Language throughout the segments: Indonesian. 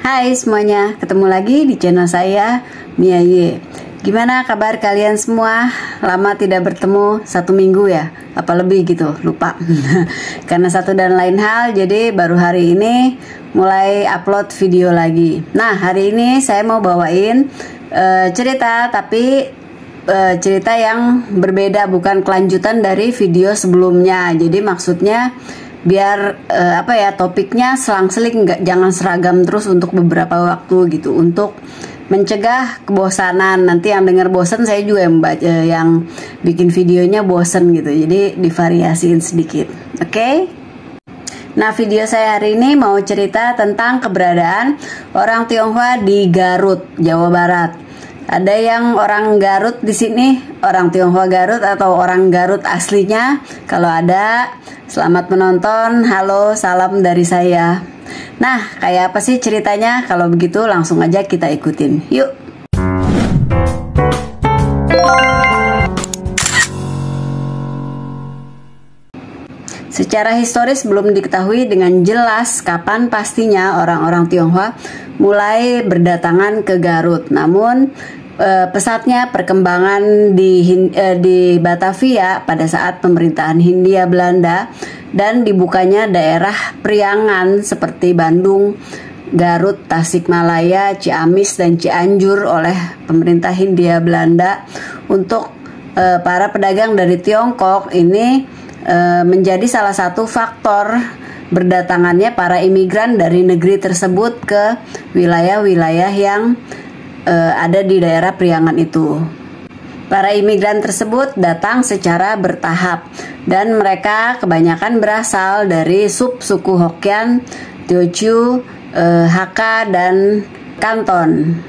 Hai semuanya, ketemu lagi di channel saya, Mia Y. Gimana kabar kalian semua? Lama tidak bertemu, 1 minggu ya? Apa lebih gitu, lupa. Karena satu dan lain hal, jadi baru hari ini mulai upload video lagi. Nah, hari ini saya mau bawain cerita, tapi cerita yang berbeda, bukan kelanjutan dari video sebelumnya. Jadi maksudnya biar topiknya selang-seling, jangan seragam terus untuk beberapa waktu gitu, untuk mencegah kebosanan. Nanti yang denger bosan, saya juga yang bikin videonya bosan gitu, jadi divariasiin sedikit. Oke? Nah, video saya hari ini mau cerita tentang keberadaan orang Tionghoa di Garut, Jawa Barat. Ada yang orang Garut di sini, orang Tionghoa Garut atau orang Garut aslinya? Kalau ada, selamat menonton. Halo, salam dari saya. Nah, kayak apa sih ceritanya? Kalau begitu langsung aja kita ikutin. Yuk. Secara historis belum diketahui dengan jelas kapan pastinya orang-orang Tionghoa mulai berdatangan ke Garut. Namun pesatnya perkembangan di Batavia pada saat pemerintahan Hindia Belanda dan dibukanya daerah Priangan seperti Bandung, Garut, Tasikmalaya, Ciamis, dan Cianjur oleh pemerintah Hindia Belanda untuk para pedagang dari Tiongkok ini menjadi salah satu faktor berdatangannya para imigran dari negeri tersebut ke wilayah-wilayah yang ada di daerah Priangan itu. Para imigran tersebut datang secara bertahap dan mereka kebanyakan berasal dari subsuku Hokkien, Teochew, Hakka, dan Kanton.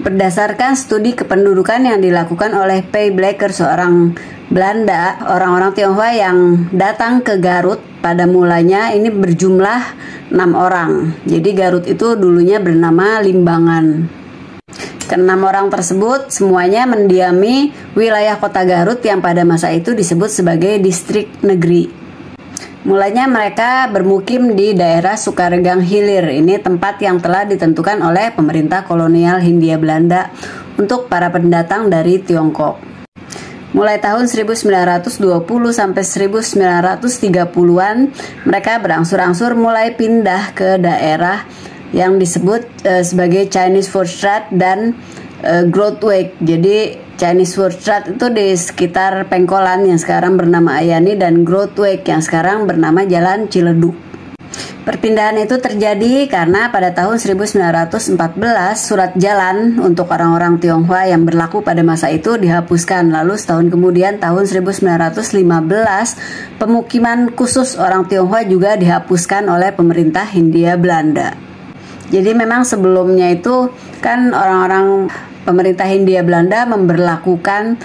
Berdasarkan studi kependudukan yang dilakukan oleh P. Blacker, seorang Belanda, orang-orang Tionghoa yang datang ke Garut pada mulanya ini berjumlah 6 orang. Jadi Garut itu dulunya bernama Limbangan. Keenam orang tersebut semuanya mendiami wilayah kota Garut yang pada masa itu disebut sebagai distrik negeri. Mulanya mereka bermukim di daerah Sukaregang Hilir. Ini tempat yang telah ditentukan oleh pemerintah kolonial Hindia Belanda untuk para pendatang dari Tiongkok. Mulai tahun 1920 sampai 1930-an, mereka berangsur-angsur mulai pindah ke daerah yang disebut sebagai Chinese Voorstraat dan Grootwijk. Jadi Chinese Voorstraat itu di sekitar Pengkolan yang sekarang bernama Ayani, dan Grootwijk yang sekarang bernama Jalan Ciledug. Perpindahan itu terjadi karena pada tahun 1914 surat jalan untuk orang-orang Tionghoa yang berlaku pada masa itu dihapuskan. Lalu setahun kemudian tahun 1915 pemukiman khusus orang Tionghoa juga dihapuskan oleh pemerintah Hindia Belanda. Jadi memang sebelumnya itu kan orang-orang pemerintah Hindia Belanda memberlakukan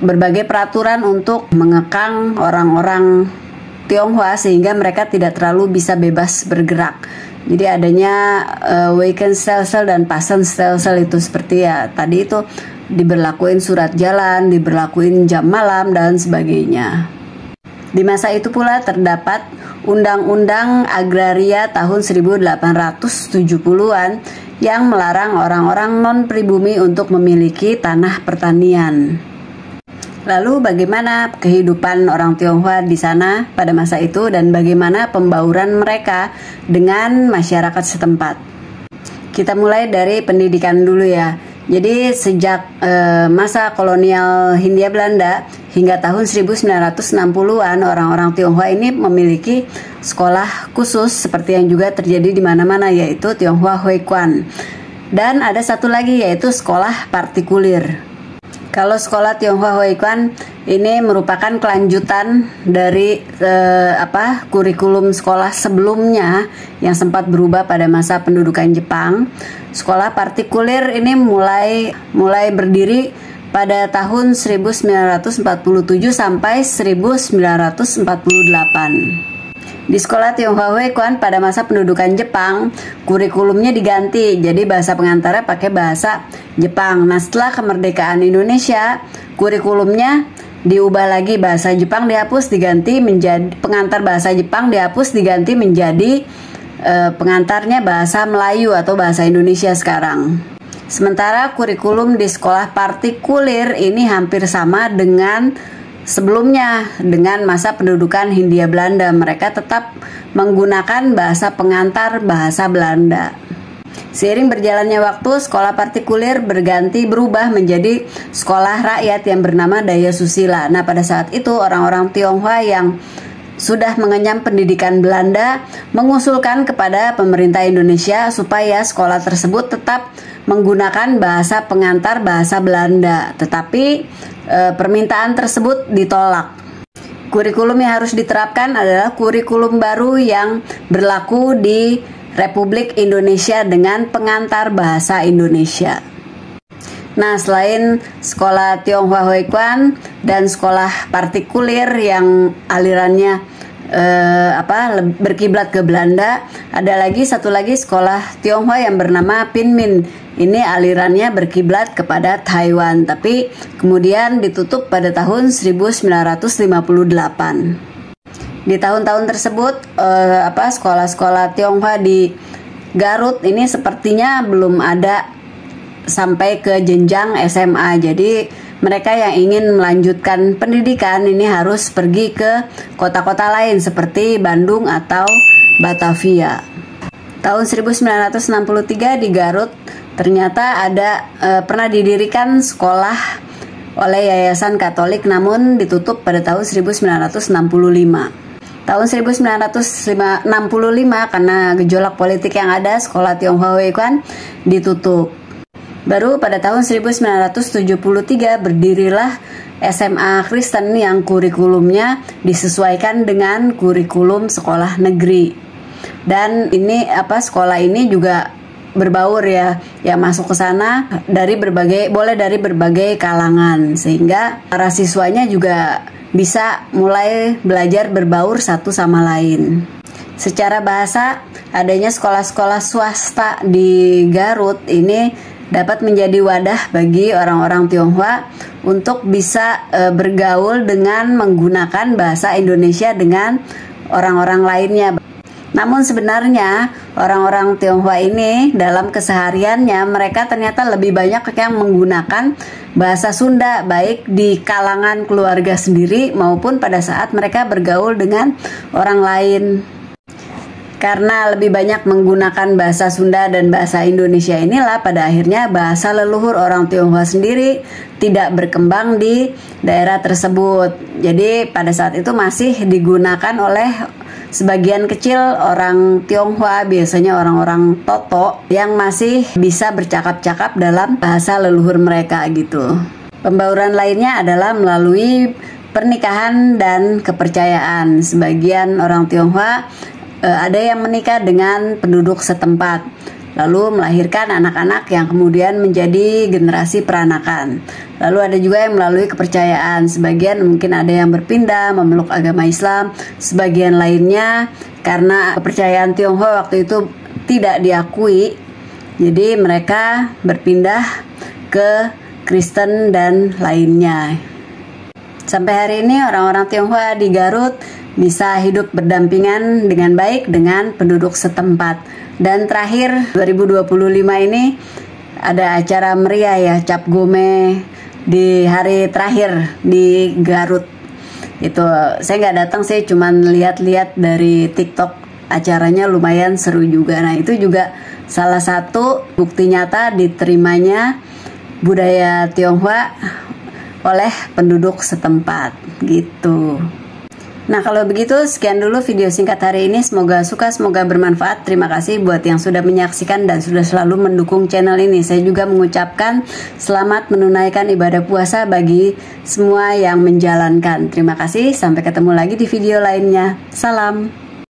berbagai peraturan untuk mengekang orang-orang Tionghoa sehingga mereka tidak terlalu bisa bebas bergerak. Jadi adanya Weikenstelsel dan Passenstelsel itu seperti ya tadi itu, diberlakuin surat jalan, diberlakuin jam malam dan sebagainya. Di masa itu pula terdapat Undang-Undang Agraria tahun 1870-an yang melarang orang-orang non-pribumi untuk memiliki tanah pertanian. Lalu bagaimana kehidupan orang Tionghoa di sana pada masa itu dan bagaimana pembauran mereka dengan masyarakat setempat? Kita mulai dari pendidikan dulu ya. Jadi sejak masa kolonial Hindia Belanda hingga tahun 1960-an, orang-orang Tionghoa ini memiliki sekolah khusus seperti yang juga terjadi di mana-mana, yaitu Tionghoa Huikuan. Dan ada satu lagi yaitu sekolah partikulir. Kalau sekolah Tionghoa Huikuan ini merupakan kelanjutan dari kurikulum sekolah sebelumnya yang sempat berubah pada masa pendudukan Jepang. Sekolah partikulir ini mulai berdiri pada tahun 1947 sampai 1948. Di sekolah Tionghoa Huikuan pada masa pendudukan Jepang, kurikulumnya diganti, jadi bahasa pengantarnya pakai bahasa Jepang. Nah, setelah kemerdekaan Indonesia, kurikulumnya diubah lagi, bahasa Jepang dihapus diganti menjadi pengantar bahasa Jepang dihapus diganti menjadi pengantarnya bahasa Melayu atau bahasa Indonesia sekarang. Sementara kurikulum di sekolah partikulir ini hampir sama dengan sebelumnya, dengan masa pendudukan Hindia Belanda. Mereka tetap menggunakan bahasa pengantar bahasa Belanda. Seiring berjalannya waktu, sekolah partikulir berubah menjadi sekolah rakyat yang bernama Daya Susila. Nah, pada saat itu orang-orang Tionghoa yang sudah mengenyam pendidikan Belanda mengusulkan kepada pemerintah Indonesia supaya sekolah tersebut tetap menggunakan bahasa pengantar bahasa Belanda. Tetapi permintaan tersebut ditolak. Kurikulum yang harus diterapkan adalah kurikulum baru yang berlaku di Republik Indonesia dengan pengantar bahasa Indonesia. Nah, selain sekolah Tionghoa Huikuan dan sekolah partikulir yang alirannya berkiblat ke Belanda, ada lagi satu lagi sekolah Tionghoa yang bernama Pinmin. Ini alirannya berkiblat kepada Taiwan, tapi kemudian ditutup pada tahun 1958. Di tahun-tahun tersebut sekolah-sekolah Tionghoa di Garut ini sepertinya belum ada sampai ke jenjang SMA. Jadi mereka yang ingin melanjutkan pendidikan ini harus pergi ke kota-kota lain seperti Bandung atau Batavia. Tahun 1963 di Garut ternyata ada pernah didirikan sekolah oleh Yayasan Katolik, namun ditutup pada tahun 1965. Tahun 1965 karena gejolak politik yang ada, sekolah Tionghoa Huikuan ditutup. Baru pada tahun 1973 berdirilah SMA Kristen yang kurikulumnya disesuaikan dengan kurikulum sekolah negeri. Dan ini sekolah ini juga berbaur ya, yang masuk ke sana dari berbagai kalangan, sehingga para siswanya juga bisa mulai belajar berbaur satu sama lain. Secara bahasa, adanya sekolah-sekolah swasta di Garut ini dapat menjadi wadah bagi orang-orang Tionghoa untuk bisa bergaul dengan menggunakan bahasa Indonesia dengan orang-orang lainnya. Namun sebenarnya orang-orang Tionghoa ini dalam kesehariannya mereka ternyata lebih banyak yang menggunakan bahasa Sunda, baik di kalangan keluarga sendiri maupun pada saat mereka bergaul dengan orang lain. Karena lebih banyak menggunakan bahasa Sunda dan bahasa Indonesia inilah pada akhirnya bahasa leluhur orang Tionghoa sendiri tidak berkembang di daerah tersebut. Jadi pada saat itu masih digunakan oleh sebagian kecil orang Tionghoa, biasanya orang-orang Toto yang masih bisa bercakap-cakap dalam bahasa leluhur mereka gitu. Pembauran lainnya adalah melalui pernikahan dan kepercayaan. Sebagian orang Tionghoa ada yang menikah dengan penduduk setempat, lalu melahirkan anak-anak yang kemudian menjadi generasi peranakan. Lalu ada juga yang melalui kepercayaan, sebagian mungkin ada yang berpindah memeluk agama Islam, sebagian lainnya karena kepercayaan Tionghoa waktu itu tidak diakui, jadi mereka berpindah ke Kristen dan lainnya. Sampai hari ini orang-orang Tionghoa di Garut bisa hidup berdampingan dengan baik dengan penduduk setempat. Dan terakhir 2025 ini ada acara meriah ya, Cap Gome di hari terakhir di Garut. Itu saya nggak datang sih, cuman lihat-lihat dari TikTok, acaranya lumayan seru juga. Nah itu juga salah satu bukti nyata diterimanya budaya Tionghoa oleh penduduk setempat gitu. Nah kalau begitu sekian dulu video singkat hari ini, semoga suka, semoga bermanfaat. Terima kasih buat yang sudah menyaksikan dan sudah selalu mendukung channel ini. Saya juga mengucapkan selamat menunaikan ibadah puasa bagi semua yang menjalankan. Terima kasih, sampai ketemu lagi di video lainnya. Salam.